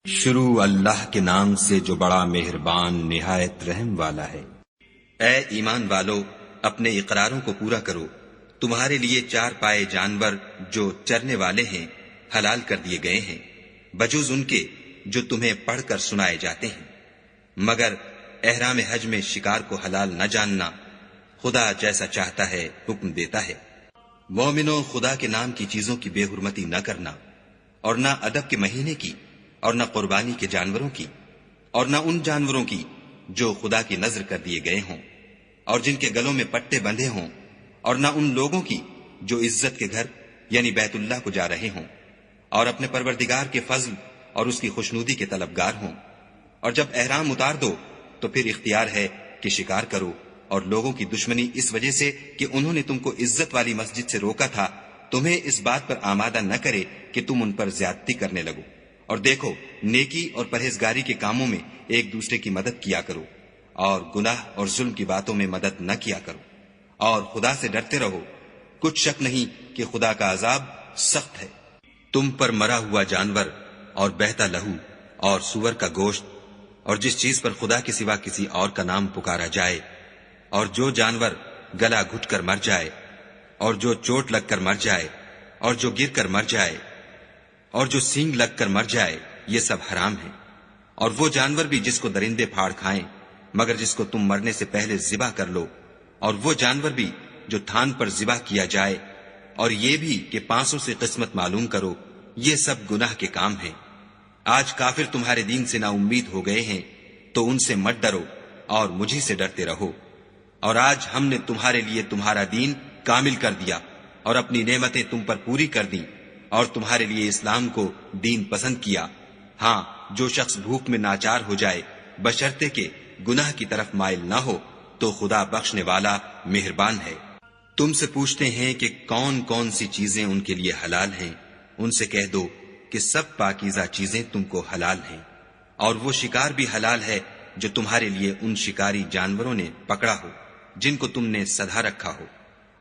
شروع اللہ کے نام سے جو بڑا مہربان نہایت رحم والا ہے۔ اے ایمان والو، اپنے اقراروں کو پورا کرو۔ تمہارے لیے چار پائے جانور جو چرنے والے ہیں حلال کر دیے گئے ہیں، بجوز ان کے جو تمہیں پڑھ کر سنائے جاتے ہیں، مگر احرام حج میں شکار کو حلال نہ جاننا۔ خدا جیسا چاہتا ہے حکم دیتا ہے۔ مومنو، خدا کے نام کی چیزوں کی بے حرمتی نہ کرنا، اور نہ ادب کے مہینے کی، اور نہ قربانی کے جانوروں کی، اور نہ ان جانوروں کی جو خدا کی نذر کر دیے گئے ہوں اور جن کے گلوں میں پٹے بندھے ہوں، اور نہ ان لوگوں کی جو عزت کے گھر یعنی بیت اللہ کو جا رہے ہوں اور اپنے پروردگار کے فضل اور اس کی خوشنودی کے طلبگار ہوں۔ اور جب احرام اتار دو تو پھر اختیار ہے کہ شکار کرو، اور لوگوں کی دشمنی اس وجہ سے کہ انہوں نے تم کو عزت والی مسجد سے روکا تھا تمہیں اس بات پر آمادہ نہ کرے کہ تم ان پر زیادتی کرنے لگو۔ اور دیکھو، نیکی اور پرہیزگاری کے کاموں میں ایک دوسرے کی مدد کیا کرو، اور گناہ اور ظلم کی باتوں میں مدد نہ کیا کرو، اور خدا سے ڈرتے رہو۔ کچھ شک نہیں کہ خدا کا عذاب سخت ہے۔ تم پر مرا ہوا جانور اور بہتا لہو اور سور کا گوشت اور جس چیز پر خدا کے سوا کسی اور کا نام پکارا جائے، اور جو جانور گلا گھٹ کر مر جائے، اور جو چوٹ لگ کر مر جائے، اور جو گر کر مر جائے، اور جو سینگ لگ کر مر جائے، یہ سب حرام ہے۔ اور وہ جانور بھی جس کو درندے پھاڑ کھائیں مگر جس کو تم مرنے سے پہلے ذبح کر لو، اور وہ جانور بھی جو تھان پر ذبح کیا جائے، اور یہ بھی کہ پانسوں سے قسمت معلوم کرو، یہ سب گناہ کے کام ہیں۔ آج کافر تمہارے دین سے نا امید ہو گئے ہیں تو ان سے مت ڈرو اور مجھے سے ڈرتے رہو۔ اور آج ہم نے تمہارے لیے تمہارا دین کامل کر دیا اور اپنی نعمتیں تم پر پوری کر دیں، اور تمہارے لیے اسلام کو دین پسند کیا۔ ہاں، جو شخص بھوک میں ناچار ہو جائے بشرطے کہ گناہ کی طرف مائل نہ ہو تو خدا بخشنے والا مہربان ہے۔ تم سے پوچھتے ہیں کہ کون کون سی چیزیں ان کے لیے حلال ہیں، ان سے کہہ دو کہ سب پاکیزہ چیزیں تم کو حلال ہیں، اور وہ شکار بھی حلال ہے جو تمہارے لیے ان شکاری جانوروں نے پکڑا ہو جن کو تم نے سدھا رکھا ہو،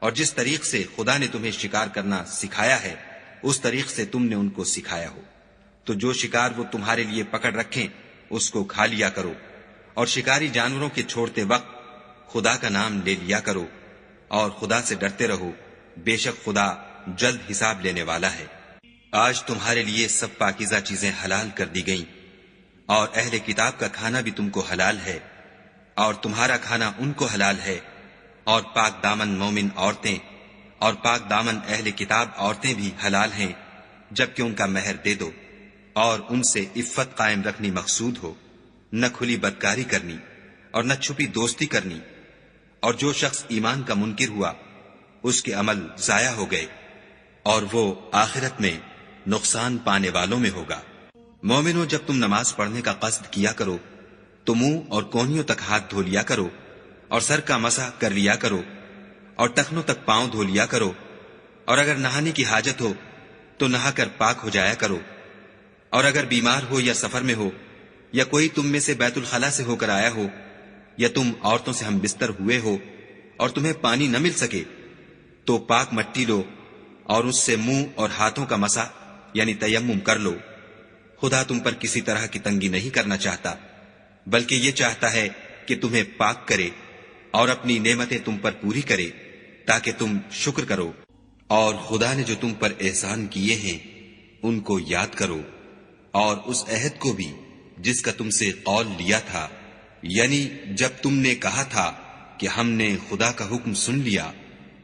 اور جس طریق سے خدا نے تمہیں شکار کرنا سکھایا ہے اس طریق سے تم نے ان کو سکھایا ہو۔ تو جو شکار وہ تمہارے لیے پکڑ رکھیں اس کو کھا لیا کرو، اور شکاری جانوروں کے چھوڑتے وقت خدا کا نام لے لیا کرو، اور خدا سے ڈرتے رہو، بے شک خدا جلد حساب لینے والا ہے۔ آج تمہارے لیے سب پاکیزہ چیزیں حلال کر دی گئیں، اور اہل کتاب کا کھانا بھی تم کو حلال ہے، اور تمہارا کھانا ان کو حلال ہے، اور پاک دامن مومن عورتیں اور پاک دامن اہل کتاب عورتیں بھی حلال ہیں جبکہ ان کا مہر دے دو، اور ان سے عفت قائم رکھنی مقصود ہو، نہ کھلی بدکاری کرنی اور نہ چھپی دوستی کرنی۔ اور جو شخص ایمان کا منکر ہوا اس کے عمل ضائع ہو گئے، اور وہ آخرت میں نقصان پانے والوں میں ہوگا۔ مومنو، جب تم نماز پڑھنے کا قصد کیا کرو تو منہ اور کونیوں تک ہاتھ دھو لیا کرو، اور سر کا مسح کر لیا کرو، اور ٹخنوں تک پاؤں دھو لیا کرو، اور اگر نہانے کی حاجت ہو تو نہا کر پاک ہو جایا کرو، اور اگر بیمار ہو یا سفر میں ہو یا کوئی تم میں سے بیت الخلا سے ہو کر آیا ہو، یا تم عورتوں سے ہم بستر ہوئے ہو اور تمہیں پانی نہ مل سکے تو پاک مٹی لو اور اس سے منہ اور ہاتھوں کا مسح یعنی تیمم کر لو۔ خدا تم پر کسی طرح کی تنگی نہیں کرنا چاہتا، بلکہ یہ چاہتا ہے کہ تمہیں پاک کرے اور اپنی نعمتیں تم پر پوری کرے تاکہ تم شکر کرو۔ اور خدا نے جو تم پر احسان کیے ہیں ان کو یاد کرو، اور اس عہد کو بھی جس کا تم سے قول لیا تھا، یعنی جب تم نے کہا تھا کہ ہم نے خدا کا حکم سن لیا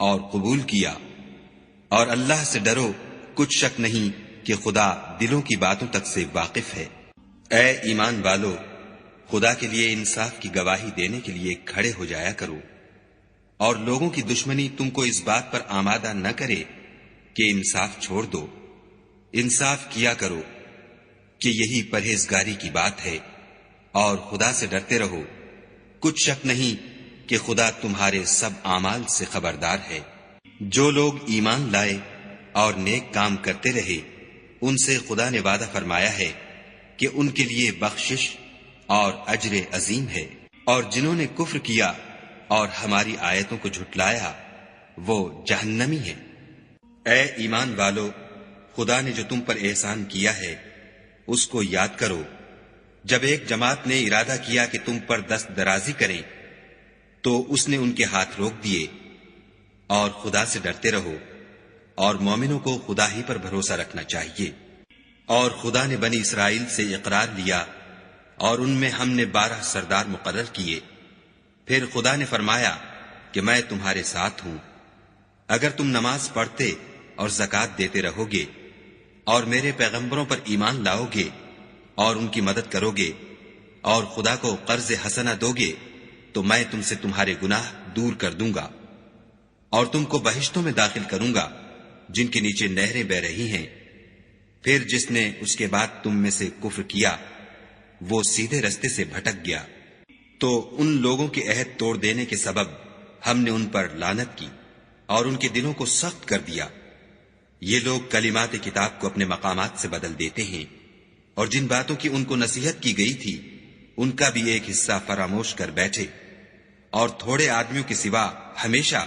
اور قبول کیا۔ اور اللہ سے ڈرو، کچھ شک نہیں کہ خدا دلوں کی باتوں تک سے واقف ہے۔ اے ایمان والو، خدا کے لیے انصاف کی گواہی دینے کے لیے کھڑے ہو جایا کرو، اور لوگوں کی دشمنی تم کو اس بات پر آمادہ نہ کرے کہ انصاف چھوڑ دو۔ انصاف کیا کرو کہ یہی پرہیزگاری کی بات ہے، اور خدا سے ڈرتے رہو۔ کچھ شک نہیں کہ خدا تمہارے سب اعمال سے خبردار ہے۔ جو لوگ ایمان لائے اور نیک کام کرتے رہے ان سے خدا نے وعدہ فرمایا ہے کہ ان کے لیے بخشش اور اجر عظیم ہے، اور جنہوں نے کفر کیا اور ہماری آیتوں کو جھٹلایا وہ جہنمی ہیں۔ اے ایمان والو، خدا نے جو تم پر احسان کیا ہے اس کو یاد کرو جب ایک جماعت نے ارادہ کیا کہ تم پر دست درازی کریں تو اس نے ان کے ہاتھ روک دیے. اور خدا سے ڈرتے رہو اور مومنوں کو خدا ہی پر بھروسہ رکھنا چاہیے. اور خدا نے بنی اسرائیل سے اقرار لیا اور ان میں ہم نے 12 سردار مقرر کیے. پھر خدا نے فرمایا کہ میں تمہارے ساتھ ہوں. اگر تم نماز پڑھتے اور زکوٰۃ دیتے رہو گے اور میرے پیغمبروں پر ایمان لاؤ گے اور ان کی مدد کرو گے اور خدا کو قرض حسنہ دو گے تو میں تم سے تمہارے گناہ دور کر دوں گا اور تم کو بہشتوں میں داخل کروں گا جن کے نیچے نہریں بہ رہی ہیں. پھر جس نے اس کے بعد تم میں سے کفر کیا وہ سیدھے رستے سے بھٹک گیا. تو ان لوگوں کے عہد توڑ دینے کے سبب ہم نے ان پر لعنت کی اور ان کے دلوں کو سخت کر دیا. یہ لوگ کلمات کتاب کو اپنے مقامات سے بدل دیتے ہیں اور جن باتوں کی ان کو نصیحت کی گئی تھی ان کا بھی ایک حصہ فراموش کر بیٹھے. اور تھوڑے آدمیوں کے سوا ہمیشہ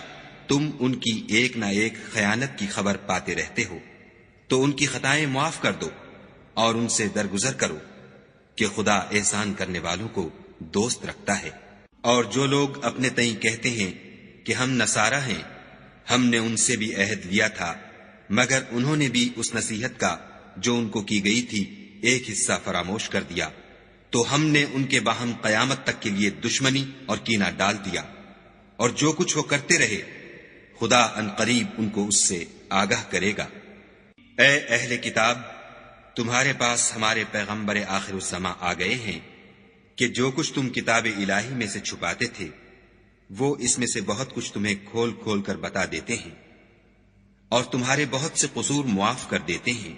تم ان کی ایک نہ ایک خیانت کی خبر پاتے رہتے ہو. تو ان کی خطائیں معاف کر دو اور ان سے درگزر کرو کہ خدا احسان کرنے والوں کو دوست رکھتا ہے. اور جو لوگ اپنے تئیں کہتے ہیں کہ ہم نصارہ ہیں ہم نے ان سے بھی عہد لیا تھا مگر انہوں نے بھی اس نصیحت کا جو ان کو کی گئی تھی ایک حصہ فراموش کر دیا. تو ہم نے ان کے باہم قیامت تک کے لیے دشمنی اور کینہ ڈال دیا. اور جو کچھ وہ کرتے رہے خدا عنقریب ان کو اس سے آگاہ کرے گا. اے اہل کتاب تمہارے پاس ہمارے پیغمبر آخر الزماں آ گئے ہیں کہ جو کچھ تم کتاب الہی میں سے چھپاتے تھے وہ اس میں سے بہت کچھ تمہیں کھول کھول کر بتا دیتے ہیں اور تمہارے بہت سے قصور معاف کر دیتے ہیں.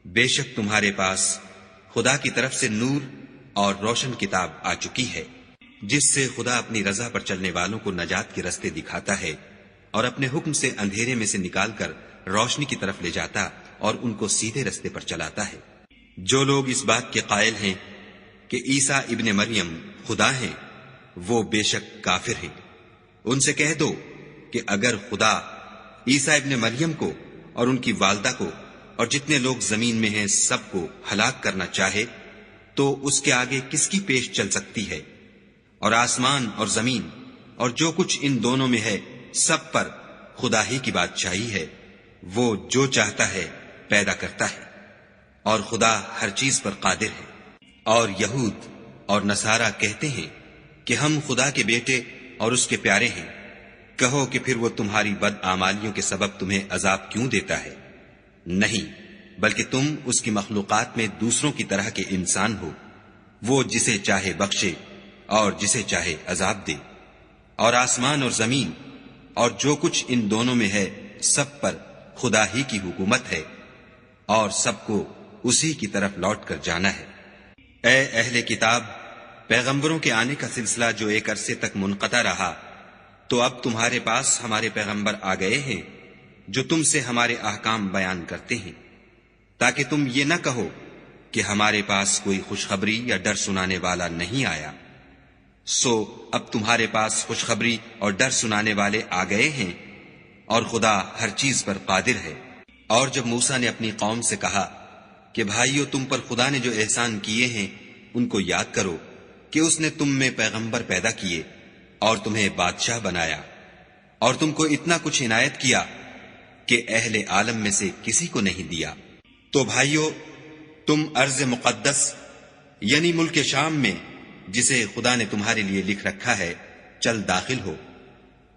بے شک تمہارے پاس خدا کی طرف سے نور اور روشن کتاب آ چکی ہے جس سے خدا اپنی رضا پر چلنے والوں کو نجات کے رستے دکھاتا ہے اور اپنے حکم سے اندھیرے میں سے نکال کر روشنی کی طرف لے جاتا اور ان کو سیدھے رستے پر چلاتا ہے. جو لوگ اس بات کے قائل ہیں کہ عیسیٰ ابن مریم خدا ہیں وہ بے شک کافر ہیں. ان سے کہہ دو کہ اگر خدا عیسیٰ ابن مریم کو اور ان کی والدہ کو اور جتنے لوگ زمین میں ہیں سب کو ہلاک کرنا چاہے تو اس کے آگے کس کی پیش چل سکتی ہے؟ اور آسمان اور زمین اور جو کچھ ان دونوں میں ہے سب پر خدا ہی کی بادشاہی ہے. وہ جو چاہتا ہے پیدا کرتا ہے اور خدا ہر چیز پر قادر ہے. اور یہود اور نصارہ کہتے ہیں کہ ہم خدا کے بیٹے اور اس کے پیارے ہیں. کہو کہ پھر وہ تمہاری بد اعمالیوں کے سبب تمہیں عذاب کیوں دیتا ہے؟ نہیں بلکہ تم اس کی مخلوقات میں دوسروں کی طرح کے انسان ہو. وہ جسے چاہے بخشے اور جسے چاہے عذاب دے. اور آسمان اور زمین اور جو کچھ ان دونوں میں ہے سب پر خدا ہی کی حکومت ہے اور سب کو اسی کی طرف لوٹ کر جانا ہے. اے اہل کتاب پیغمبروں کے آنے کا سلسلہ جو ایک عرصے تک منقطع رہا تو اب تمہارے پاس ہمارے پیغمبر آ گئے ہیں جو تم سے ہمارے احکام بیان کرتے ہیں تاکہ تم یہ نہ کہو کہ ہمارے پاس کوئی خوشخبری یا ڈر سنانے والا نہیں آیا. سو اب تمہارے پاس خوشخبری اور ڈر سنانے والے آ گئے ہیں اور خدا ہر چیز پر قادر ہے. اور جب موسیٰ نے اپنی قوم سے کہا کہ بھائیو تم پر خدا نے جو احسان کیے ہیں ان کو یاد کرو کہ اس نے تم میں پیغمبر پیدا کیے اور تمہیں بادشاہ بنایا اور تم کو اتنا کچھ عنایت کیا کہ اہل عالم میں سے کسی کو نہیں دیا. تو بھائیو تم ارض مقدس یعنی ملک شام میں جسے خدا نے تمہارے لیے لکھ رکھا ہے چل داخل ہو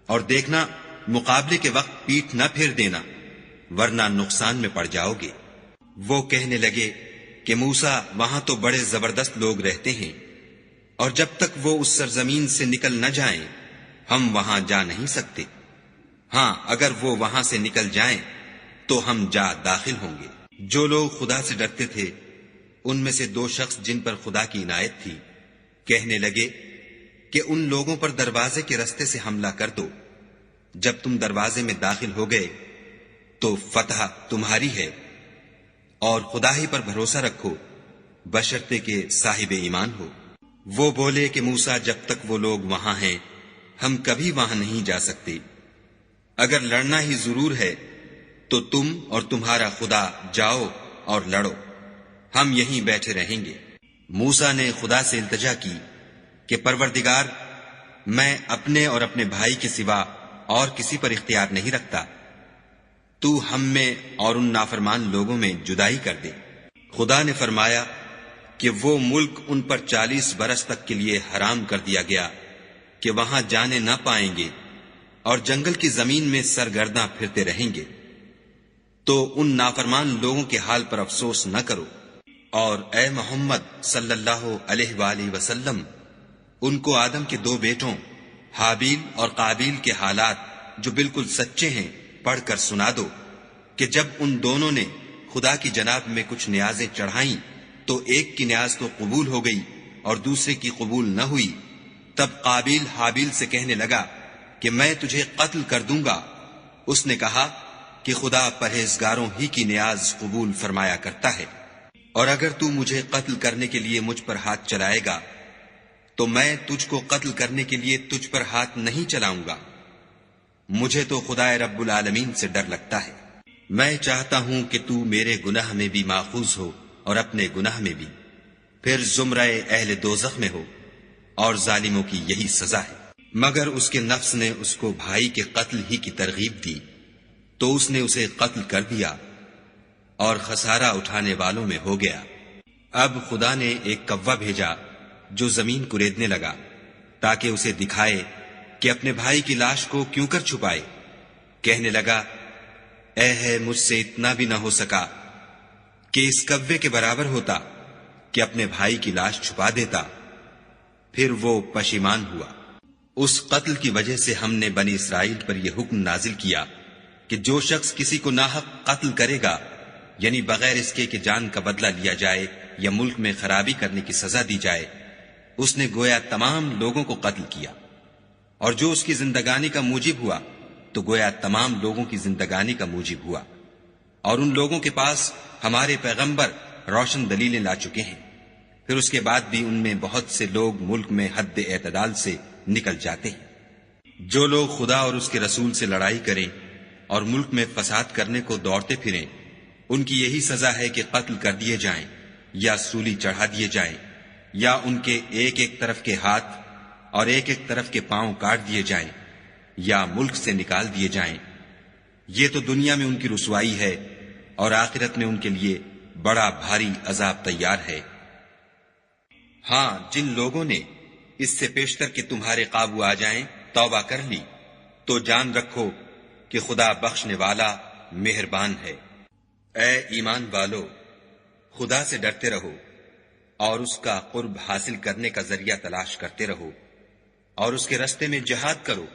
اور دیکھنا مقابلے کے وقت پیٹھ نہ پھیر دینا ورنہ نقصان میں پڑ جاؤ گے. وہ کہنے لگے کہ موسیٰ وہاں تو بڑے زبردست لوگ رہتے ہیں اور جب تک وہ اس سرزمین سے نکل نہ جائیں ہم وہاں جا نہیں سکتے. ہاں اگر وہ وہاں سے نکل جائیں تو ہم جا داخل ہوں گے. جو لوگ خدا سے ڈرتے تھے ان میں سے 2 شخص جن پر خدا کی عنایت تھی کہنے لگے کہ ان لوگوں پر دروازے کے رستے سے حملہ کر دو. جب تم دروازے میں داخل ہو گئے تو فتح تمہاری ہے اور خدا ہی پر بھروسہ رکھو بشرطے کہ صاحب ایمان ہو. وہ بولے کہ موسیٰ جب تک وہ لوگ وہاں ہیں ہم کبھی وہاں نہیں جا سکتے. اگر لڑنا ہی ضرور ہے تو تم اور تمہارا خدا جاؤ اور لڑو ہم یہیں بیٹھے رہیں گے۔ موسیٰ نے خدا سے التجا کی کہ پروردگار، میں اپنے اور اپنے بھائی کے سوا اور کسی پر اختیار نہیں رکھتا، تو ہم میں اور ان نافرمان لوگوں میں جدائی کر دے۔ خدا نے فرمایا کہ وہ ملک ان پر 40 برس تک کے لیے حرام کر دیا گیا کہ وہاں جانے نہ پائیں گے اور جنگل کی زمین میں سرگرداں پھرتے رہیں گے۔ تو ان نافرمان لوگوں کے حال پر افسوس نہ کرو، اور اے محمد صلی اللہ علیہ وآلہ وسلم، ان کو آدم کے 2 بیٹوں حابیل اور قابیل کے حالات جو بالکل سچے ہیں پڑھ کر سنا دو کہ جب ان دونوں نے خدا کی جناب میں کچھ نیازیں چڑھائیں تو ایک کی نیاز تو قبول ہو گئی اور دوسرے کی قبول نہ ہوئی۔ تب قابیل حابیل سے کہنے لگا کہ میں تجھے قتل کر دوں گا۔ اس نے کہا کہ خدا پرہیزگاروں ہی کی نیاز قبول فرمایا کرتا ہے، اور اگر تو مجھے قتل کرنے کے لیے مجھ پر ہاتھ چلائے گا تو میں تجھ کو قتل کرنے کے لیے تجھ پر ہاتھ نہیں چلاؤں گا۔ مجھے تو خدا رب العالمین سے ڈر لگتا ہے۔ میں چاہتا ہوں کہ تو میرے گناہ میں بھی ماخوذ ہو اور اپنے گناہ میں بھی، پھر زمرہ اہل دوزخ میں ہو، اور ظالموں کی یہی سزا ہے۔ مگر اس کے نفس نے اس کو بھائی کے قتل ہی کی ترغیب دی تو اس نے اسے قتل کر دیا اور خسارہ اٹھانے والوں میں ہو گیا۔ اب خدا نے ایک کوا بھیجا جو زمین کریدنے لگا تاکہ اسے دکھائے کہ اپنے بھائی کی لاش کو کیوں کر چھپائے۔ کہنے لگا، اے ہے مجھ سے اتنا بھی نہ ہو سکا کہ اس کوے کے برابر ہوتا کہ اپنے بھائی کی لاش چھپا دیتا۔ پھر وہ پشیمان ہوا۔ اس قتل کی وجہ سے ہم نے بنی اسرائیل پر یہ حکم نازل کیا کہ جو شخص کسی کو ناحق قتل کرے گا، یعنی بغیر اس کے کہ جان کا بدلہ لیا جائے یا ملک میں خرابی کرنے کی سزا دی جائے، اس نے گویا تمام لوگوں کو قتل کیا، اور جو اس کی زندگانی کا موجب ہوا تو گویا تمام لوگوں کی زندگانی کا موجب ہوا۔ اور ان لوگوں کے پاس ہمارے پیغمبر روشن دلیلیں لا چکے ہیں، پھر اس کے بعد بھی ان میں بہت سے لوگ ملک میں حد اعتدال سے نکل جاتے ہیں۔ جو لوگ خدا اور اس کے رسول سے لڑائی کریں اور ملک میں فساد کرنے کو دوڑتے پھریں، ان کی یہی سزا ہے کہ قتل کر دیے جائیں یا سولی چڑھا دیے جائیں، یا ان کے ایک ایک طرف کے ہاتھ اور ایک ایک طرف کے پاؤں کاٹ دیے جائیں یا ملک سے نکال دیے جائیں۔ یہ تو دنیا میں ان کی رسوائی ہے، اور آخرت میں ان کے لیے بڑا بھاری عذاب تیار ہے۔ ہاں، جن لوگوں نے اس سے پیشتر کہ تمہارے قابو آ جائیں توبہ کر لی تو جان رکھو کہ خدا بخشنے والا مہربان ہے۔ اے ایمان والو، خدا سے ڈرتے رہو اور اس کا قرب حاصل کرنے کا ذریعہ تلاش کرتے رہو، اور اس کے رستے میں جہاد کرو۔